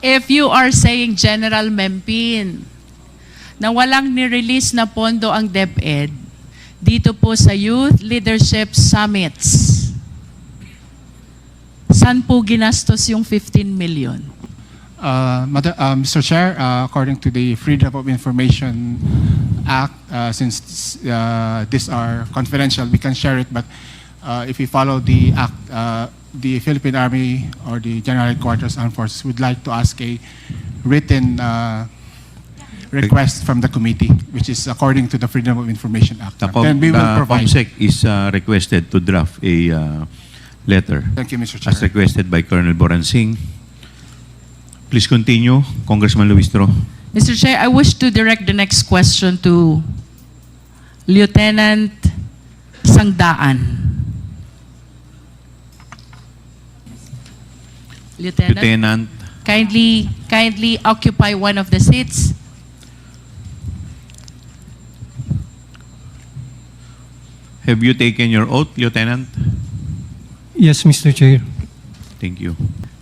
If you are saying General Mempin, na walang nirelease na pondo ang DepEd dito po sa Youth Leadership Summits, saan po ginastos yung 15 million? Mr. Chair, according to the Freedom of Information Act, since these are confidential, we can share it, but if we follow the act, the Philippine Army or the General Headquarters Armed Forces would like to ask a written request from the committee, which is according to the Freedom of Information Act. Then we will provide. COMSEC is requested to draft a letter. Thank you, Mr. Chair. As requested by Colonel Boransing. Please continue, Congressman Luistro. Mr. Chair, I wish to direct the next question to Lieutenant Sangdaan. Lieutenant, kindly occupy one of the seats. Have you taken your oath, Lieutenant? Yes, Mr. Chair. Thank you.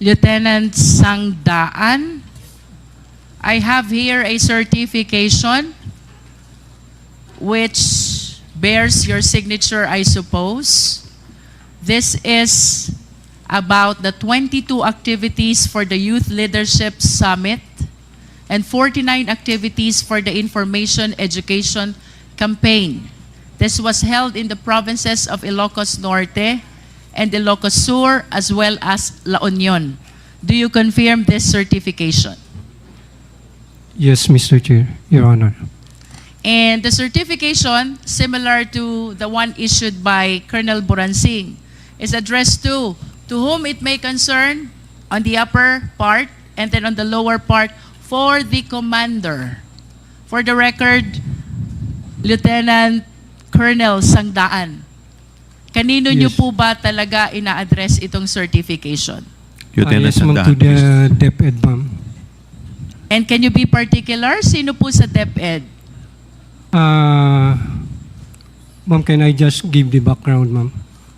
Lieutenant Sangdaan, I have here a certification which bears your signature, I suppose. This is about the 22 activities for the Youth Leadership Summit and 49 activities for the Information Education Campaign. This was held in the provinces of Ilocos Norte and Ilocos Sur, as well as La Union. Do you confirm this certification? Yes, Mr. Chair, Your Honor. And the certification, similar to the one issued by Colonel Boransing, is addressed to whom it may concern on the upper part and then on the lower part for the commander. For the record, Lieutenant Colonel Sangdaan, kanino Yes. niyo po ba talaga ina-address itong certification? Lieutenant Yes, ma'am, Sandaan, to the please. DepEd, ma'am. And can you be particular? Sino po sa DepEd? Ma'am, can I just give the background, ma'am?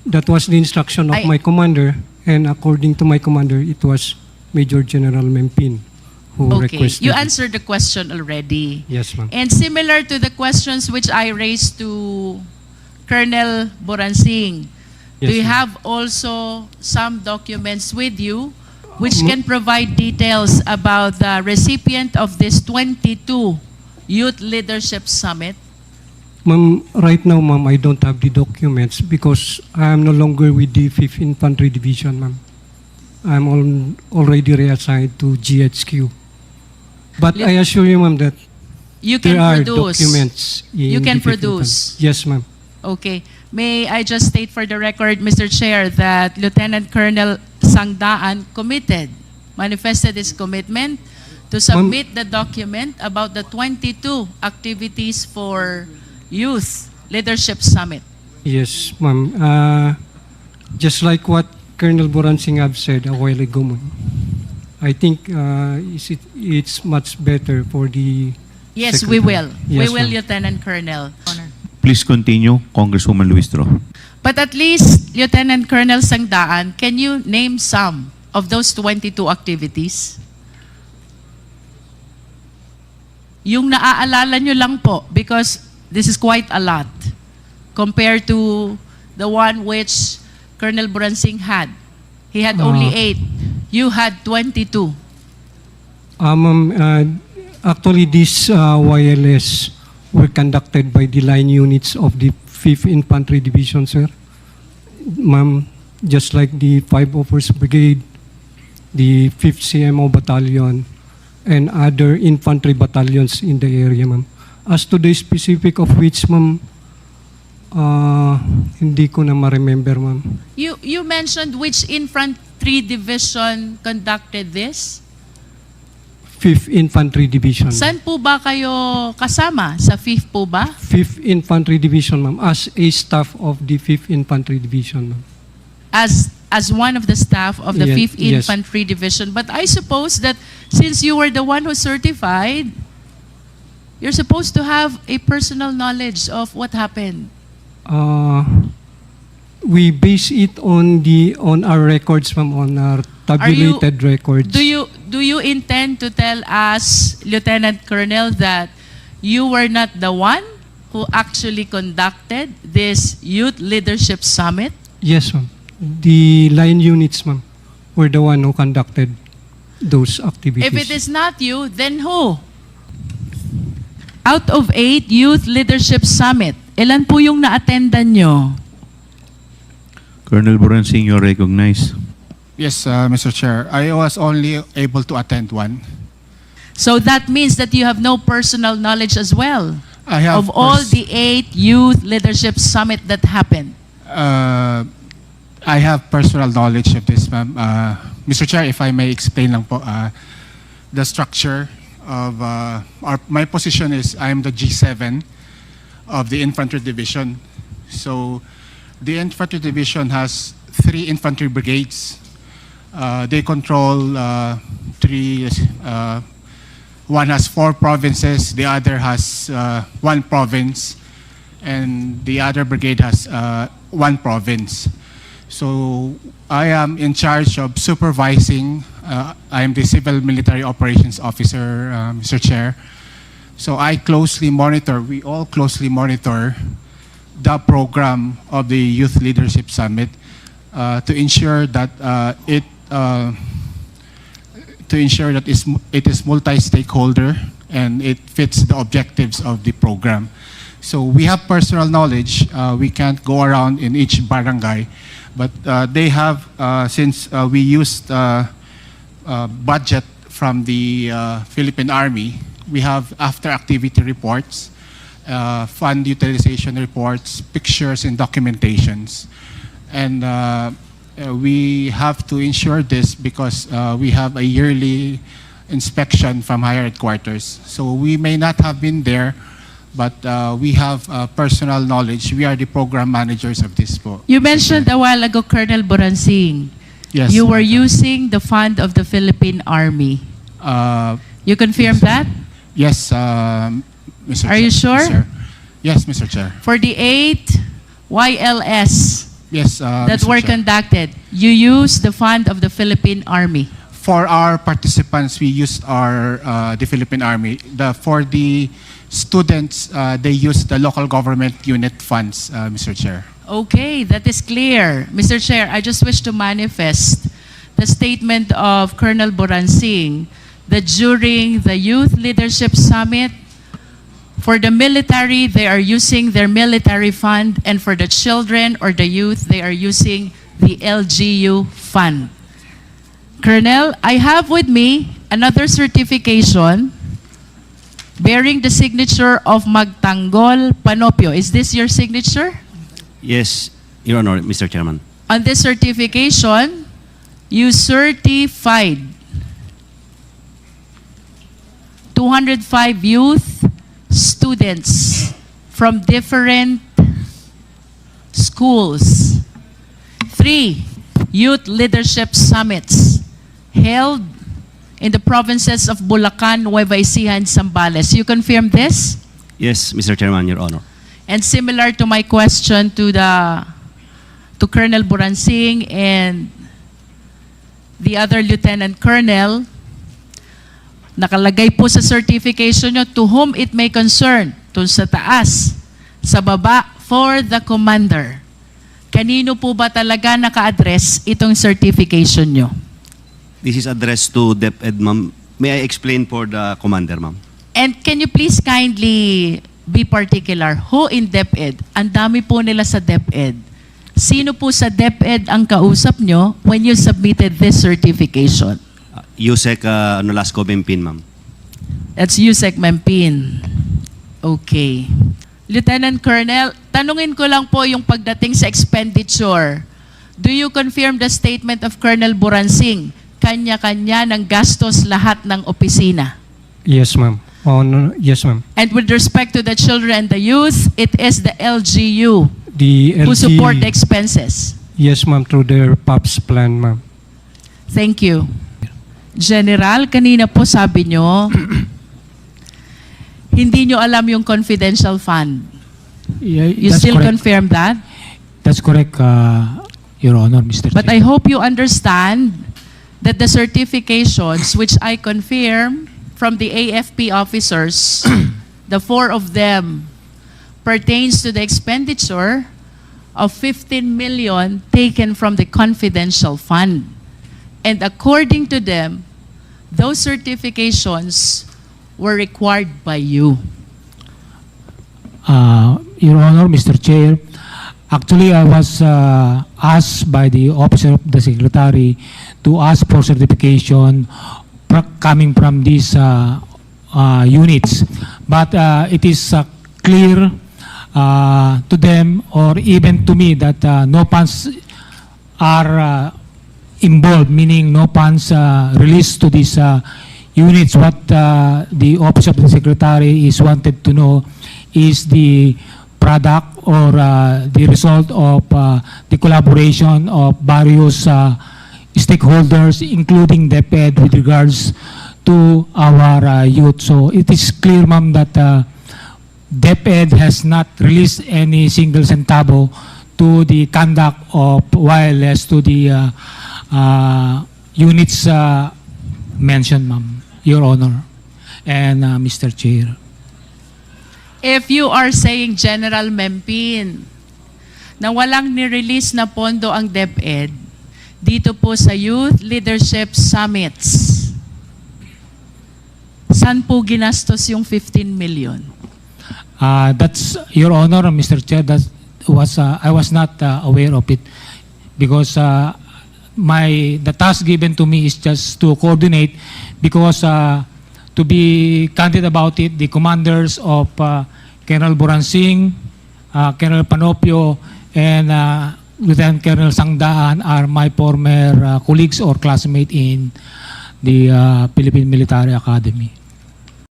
That was the instruction of my commander, and according to my commander, it was Major General Mempin who Okay, requested you it. answered the question already. Yes, ma'am. And similar to the questions which I raised to Colonel Boransing, do Yes, you ma'am. have also some documents with you which can provide details about the recipient of this 22 Youth Leadership Summit? Ma'am, right now, ma'am, I don't have the documents because I am no longer with the 5th Infantry Division, ma'am. I'm already reassigned to GHQ. But I assure you, ma'am, that You can there are produce. documents in You can the 5th produce. Infantry. Yes, ma'am. Okay. May I just state for the record, Mr. Chair, that Lieutenant Colonel Sangdaan manifested his commitment to submit the document about the 22 activities for Youth Leadership Summit. Yes, ma'am. Just like what Colonel Boransing have said a while ago, ma'am. I think it's much better for the Yes, Secretary. we will. We Yes, will, ma'am. Lieutenant Colonel. Please continue, Congresswoman Luistro. But at least, Lieutenant Colonel Sangdaan, can you name some of those 22 activities? Yung naaalala nyo lang po, because this is quite a lot compared to the one which Colonel Boransing had. He had only 8. You had 22. Ma'am, actually, these YLS were conducted by the line units of the 5th Infantry Division, sir. Ma'am, just like the 501st Brigade, the 5th CMO Battalion, and other infantry battalions in the area, ma'am. As to the specific of which, ma'am, hindi ko na ma-remember, ma'am. You mentioned which infantry division conducted this? 5th Infantry Division. Saan po ba kayo kasama? Sa 5th po ba? 5th Infantry Division, ma'am, as a staff of the 5th Infantry Division, ma'am. As one of the staff of the 5th Yes. Infantry Division. But I suppose that since you were the one who certified, you're supposed to have a personal knowledge of what happened. We base it on our records, ma'am, on our tabulated records. Do you intend to tell us, Lieutenant Colonel, that you were not the one who actually conducted this Youth Leadership Summit? Yes, ma'am. The line units, ma'am, were the one who conducted those activities. If it is not you, then who? Out of 8 Youth Leadership Summit, ilan po yung na-attendan nyo? Colonel Boransing, you're recognized. Yes, Mr. Chair. I was only able to attend one. So that means that you have no personal knowledge as well I have of all the 8 Youth Leadership Summit that happened. I have personal knowledge of this, ma'am. Mr. Chair, if I may explain lang po, the structure of my position is I am the G7 of the Infantry Division. So the Infantry Division has 3 infantry brigades. They control 3, one has 4 provinces, the other has 1 province, and the other brigade has 1 province. So I am in charge of supervising. I am the Civil Military Operations Officer, Mr. Chair. So I closely monitor, we all closely monitor the program of the Youth Leadership Summit to ensure that it is multi-stakeholder and it fits the objectives of the program. So we have personal knowledge. We can't go around in each barangay, but they have, since we used budget from the Philippine Army, we have after-activity reports, fund utilization reports, pictures, and documentations. And we have to ensure this because we have a yearly inspection from higher headquarters. So we may not have been there, but we have personal knowledge. We are the program managers of this. You mentioned a while ago, Colonel Boransing, Yes. you were using the fund of the Philippine Army. You confirm that? Yes, Mr. Are you sure? Yes, sir. Yes, Mr. Chair. For the 8 YLS Yes, that Mr. were Chair. conducted, you used the fund of the Philippine Army. For our participants, we used the Philippine Army. For the students, they used the local government unit funds, Mr. Chair. Okay, that is clear. Mr. Chair, I just wish to manifest the statement of Colonel Boransing that during the Youth Leadership Summit, for the military, they are using their military fund, and for the children or the youth, they are using the LGU fund. Colonel, I have with me another certification bearing the signature of Magtanggol Panopio. Is this your signature? Yes, Your Honor, Mr. Chairman. On this certification, you certified 205 youth students from different schools. 3 youth leadership summits held in the provinces of Bulacan, Nueva Ecija, and Zambales. You confirm this? Yes, Mr. Chairman, Your Honor. And similar to my question to Colonel Boransing and the other Lieutenant Colonel, nakalagay po sa certification nyo, to whom it may concern, to sa taas, sa baba, for the commander. Kanino po ba talaga naka-address itong certification nyo? This is addressed to DepEd, ma'am. May I explain for the commander, ma'am? And can you please kindly be particular, who in DepEd? Ang dami po nila sa DepEd. Sino po sa DepEd ang kausap nyo when you submitted this certification? Yusek Nolasco Bempin, ma'am. That's Yusek Mempin. Okay. Lieutenant Colonel, tanungin ko lang po yung pagdating sa expenditure. Do you confirm the statement of Colonel Boransing? Kanya-kanya ng gastos lahat ng opisina. Yes, ma'am. Oh, no, yes, ma'am. And with respect to the children and the youth, it is the LGU The who LG, support the expenses. yes, ma'am, through their POPs plan, ma'am. Thank you. General, kanina po sabi nyo, hindi nyo alam yung confidential fund. Yeah, You that's still correct. confirm that? That's correct, Your Honor, Mr. But I Chair. hope you understand that the certifications, which I confirm from the AFP officers, the 4 of them, pertains to the expenditure of 15 million taken from the confidential fund. And according to them, those certifications were required by you. Your Honor, Mr. Chair, actually I was asked by the Officer of the Secretary to ask for certification coming from these units. But it is clear to them or even to me that no funds are involved, meaning no funds released to these units. What the Office of the Secretary is wanted to know is the product or the result of the collaboration of various stakeholders, including DepEd, with regards to our youth. So it is clear, ma'am, that DepEd has not released any single centavo to the conduct of wireless to the units mentioned, ma'am, Your Honor, and Mr. Chair. If you are saying, General Mempin, na walang nirelease na pondo ang DepEd dito po sa Youth Leadership Summits, saan po ginastos yung 15 million? That's, Your Honor, Mr. Chair, that was I was not aware of it because the task given to me is just to coordinate because to be candid about it, the commanders of Colonel Boransing, Colonel Panopio, and Lieutenant Colonel Sangdaan are my former colleagues or classmates in the Philippine Military Academy.